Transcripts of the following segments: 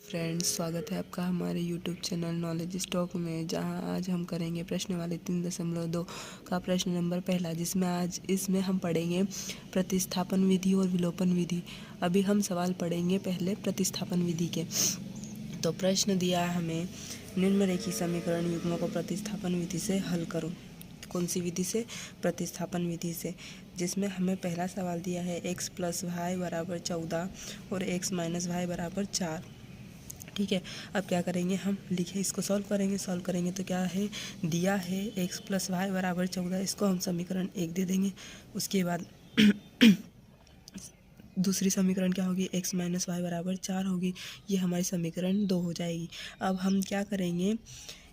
Friends, स्वागत है आपका हमारे यूट्यूब चैनल नॉलेज स्टॉक में, जहां आज हम करेंगे प्रश्न वाले 3.2 का प्रश्न नंबर पहला, जिसमें इसमें हम पढ़ेंगे प्रतिस्थापन विधि और विलोपन विधि। अभी हम सवाल पढ़ेंगे पहले प्रतिस्थापन विधि के। तो प्रश्न दिया है हमें, निम्नलिखित समीकरण युग्मों को प्रतिस्थापन विधि से हल करो। कौन सी विधि से? प्रतिस्थापन विधि से। जिसमें हमें पहला सवाल दिया है x + y = 14 और x - y = 4। ठीक है, अब क्या करेंगे, हम लिखे इसको सॉल्व करेंगे तो क्या है, दिया है x + y = 14। इसको हम समीकरण 1 दे देंगे। उसके बाद दूसरी समीकरण क्या होगी, x - y = 4 होगी। ये हमारी समीकरण 2 हो जाएगी। अब हम क्या करेंगे,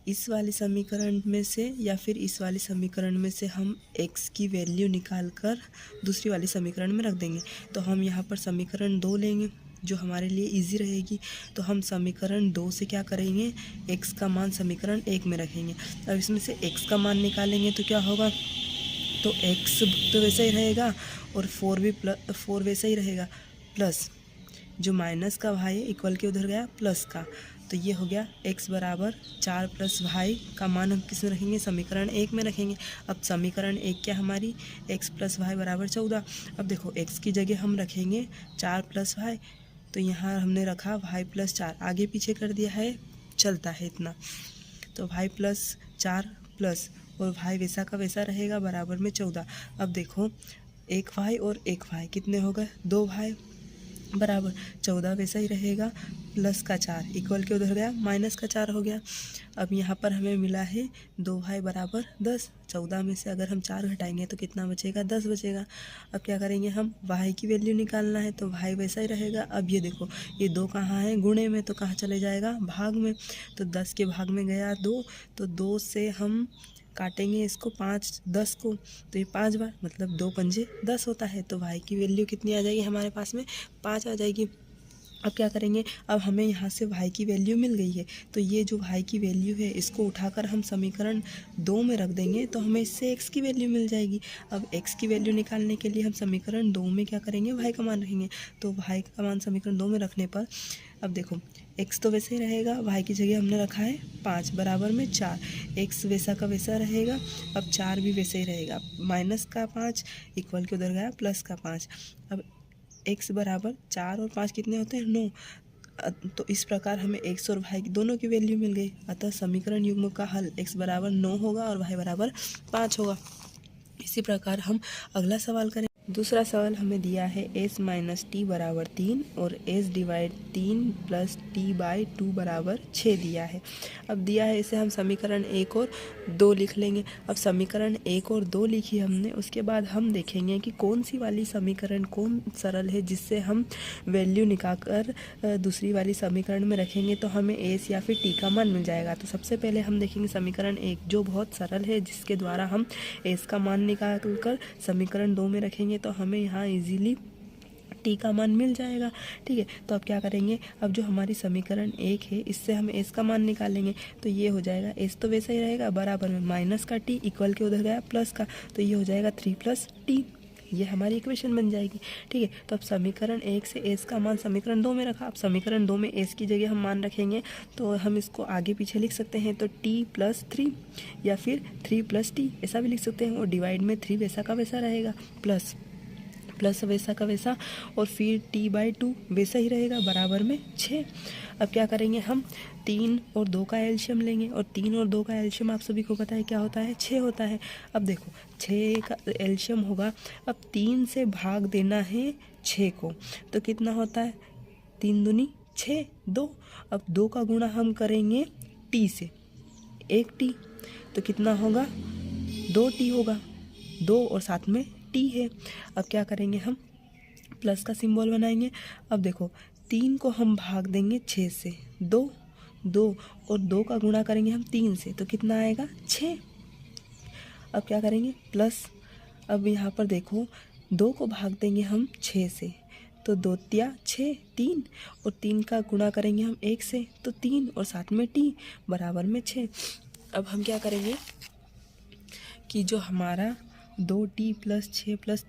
इस वाली समीकरण में से या फिर इस वाली समीकरण में से हम x की वैल्यू निकाल कर दूसरी वाली समीकरण में रख देंगे। तो हम यहाँ पर समीकरण 2 लेंगे जो हमारे लिए इजी रहेगी। तो हम समीकरण 2 से क्या करेंगे, x का मान समीकरण 1 में रखेंगे। अब इसमें से x का मान निकालेंगे तो क्या होगा, तो x तो वैसा ही रहेगा और 4 वैसा ही रहेगा, प्लस जो माइनस का y है इक्वल के उधर गया प्लस का। तो ये हो गया x = 4 + y का मान हम किस में रखेंगे, समीकरण 1 में रखेंगे। अब समीकरण 1 क्या हमारी, x + y = 14। अब देखो x की जगह हम रखेंगे 4 + y, तो यहाँ हमने रखा y + 4, आगे पीछे कर दिया है, चलता है इतना। तो y + 4 प्लस और y वैसा का वैसा रहेगा बराबर में 14। अब देखो 1 y और 1 y कितने हो गए, 2 y बराबर 14 वैसा ही रहेगा, प्लस का 4 इक्वल के उधर गया माइनस का 4 हो गया। अब यहाँ पर हमें मिला है 2y = 10। 14 में से अगर हम 4 घटाएंगे तो कितना बचेगा, 10 बचेगा। अब क्या करेंगे, हम y की वैल्यू निकालना है, तो y वैसा ही रहेगा। अब ये देखो, ये 2 कहाँ है, गुणे में, तो कहाँ चले जाएगा, भाग में। तो 10 के भाग में गया 2, तो 2 से हम काटेंगे इसको 5 10 को, तो ये 5 बार, मतलब 2 पंजे 10 होता है। तो y की वैल्यू कितनी आ जाएगी हमारे पास में, 5 आ जाएगी। अब क्या करेंगे, अब हमें यहाँ से y की वैल्यू मिल गई है, तो ये जो y की वैल्यू है इसको उठाकर हम समीकरण 2 में रख देंगे, तो हमें इससे x की वैल्यू मिल जाएगी। अब x की वैल्यू निकालने के लिए हम समीकरण 2 में क्या करेंगे, y का मान रखेंगे। तो y का मान समीकरण 2 में रखने पर अब देखो x तो वैसे ही रहेगा, y की जगह हमने रखा है 5 बराबर में 4, x वैसा का वैसा रहेगा। अब 4 भी वैसे ही रहेगा, माइनस का 5 इक्वल के उधर गया प्लस का 5। अब x = 4 और 5 कितने होते हैं, 9। तो इस प्रकार हमें x और y दोनों की वैल्यू मिल गई। अतः समीकरण युग्म का हल x = 9 होगा और y = 5 होगा। इसी प्रकार हम अगला सवाल करें। दूसरा सवाल हमें दिया है s - t = 3 और s / 3 + t/2 = 6 दिया है। अब दिया है इसे हम समीकरण 1 और 2 लिख लेंगे। अब समीकरण 1 और 2 लिखी हमने, उसके बाद हम देखेंगे कि कौन सी वाली समीकरण कौन सरल है, जिससे हम वैल्यू निकाल कर दूसरी वाली समीकरण में रखेंगे तो हमें s या फिर t का मान मिल जाएगा। तो सबसे पहले हम देखेंगे समीकरण 1, जो बहुत सरल है, जिसके द्वारा हम s का मान निकाल कर समीकरण 2 में रखेंगे तो हमें यहाँ इजीली t का मान मिल जाएगा। ठीक है, तो अब क्या करेंगे, अब जो हमारी समीकरण 1 है इससे हम s का मान निकालेंगे। तो ये हो जाएगा, s तो वैसा ही रहेगा बराबर में माइनस का t इक्वल के उधर गया प्लस का, तो ये हो जाएगा 3 + t। ये हमारी इक्वेशन बन जाएगी। ठीक है, तो अब समीकरण 1 से s का मान समीकरण 2 में रखा। अब समीकरण 2 में s की जगह हम मान रखेंगे, तो हम इसको आगे पीछे लिख सकते हैं। तो t + 3 या फिर 3 + t ऐसा भी लिख सकते हैं, और डिवाइड में 3 वैसा का वैसा रहेगा, प्लस वैसा का वैसा, और फिर t/2 वैसा ही रहेगा बराबर में 6। अब क्या करेंगे, हम 3 और 2 का एलशियम लेंगे, और 3 और 2 का एलशियम आप सभी को पता है क्या होता है, 6 होता है। अब देखो 6 का एलशियम होगा, अब 3 से भाग देना है 6 को, तो कितना होता है, 3 दूनी 6, 2। अब 2 का गुणा हम करेंगे t से, 1 t, तो कितना होगा, 2 t होगा, 2 और साथ में t है। अब क्या करेंगे, हम प्लस का सिंबल बनाएंगे। अब देखो 3 को हम भाग देंगे 6 से, 2 और 2 का गुणा करेंगे हम 3 से, तो कितना आएगा, 6। अब क्या करेंगे, प्लस, अब यहाँ पर देखो 2 को भाग देंगे हम 6 से, तो 2 तिया 6, 3, और 3 का गुणा करेंगे हम 1 से, तो 3 और साथ में t बराबर में 6। अब हम क्या करेंगे कि जो हमारा 2t + 6 +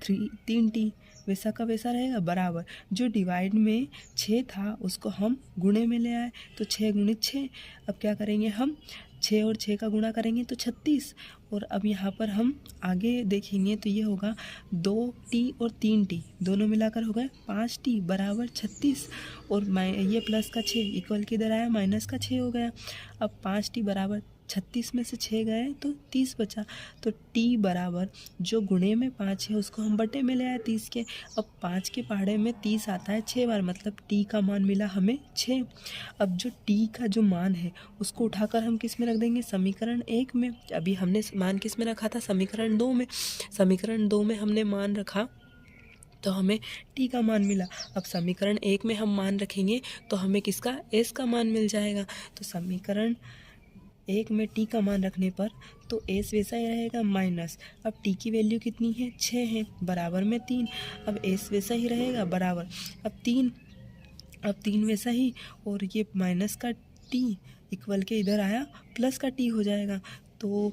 3t वैसा का वैसा रहेगा बराबर। जो डिवाइड में 6 था उसको हम गुणे में ले आए, तो 6 गुणित 6। अब क्या करेंगे हम, 6 और 6 का गुणा करेंगे तो 36। और अब यहाँ पर हम आगे देखेंगे तो ये होगा 2t और 3t दोनों मिलाकर हो गए 5t बराबर 36। और ये प्लस का 6 इक्वल किधर आया, माइनस का 6 हो गया। अब 5t बराबर 36 में से 6 गए तो 30 बचा। तो t बराबर जो गुणे में 5 है उसको हम बटे में ले आए 30 के। अब 5 के पहाड़े में 30 आता है 6 बार, मतलब t का मान मिला हमें 6। अब जो t का जो मान है उसको उठाकर हम किस में रख देंगे, समीकरण 1 में। अभी हमने मान किस में रखा था, समीकरण 2 में। समीकरण 2 में हमने मान रखा तो हमें t का मान मिला। अब समीकरण 1 में हम मान रखेंगे तो हमें किसका, s का मान मिल जाएगा। तो समीकरण 1 में t का मान रखने पर तो s वैसा ही रहेगा माइनस। अब t की वैल्यू कितनी है, 6 है, बराबर में 3। अब s वैसा ही रहेगा बराबर। अब 3 वैसा ही, और ये माइनस का t इक्वल के इधर आया प्लस का t हो जाएगा। तो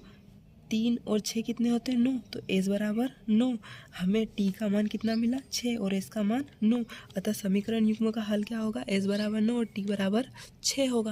3 और 6 कितने होते हैं, 9। तो s बराबर 9। हमें t का मान कितना मिला, 6, और s का मान 9। अतः समीकरण युग्म का हल क्या होगा, s बराबर 9 और t बराबर 6 होगा।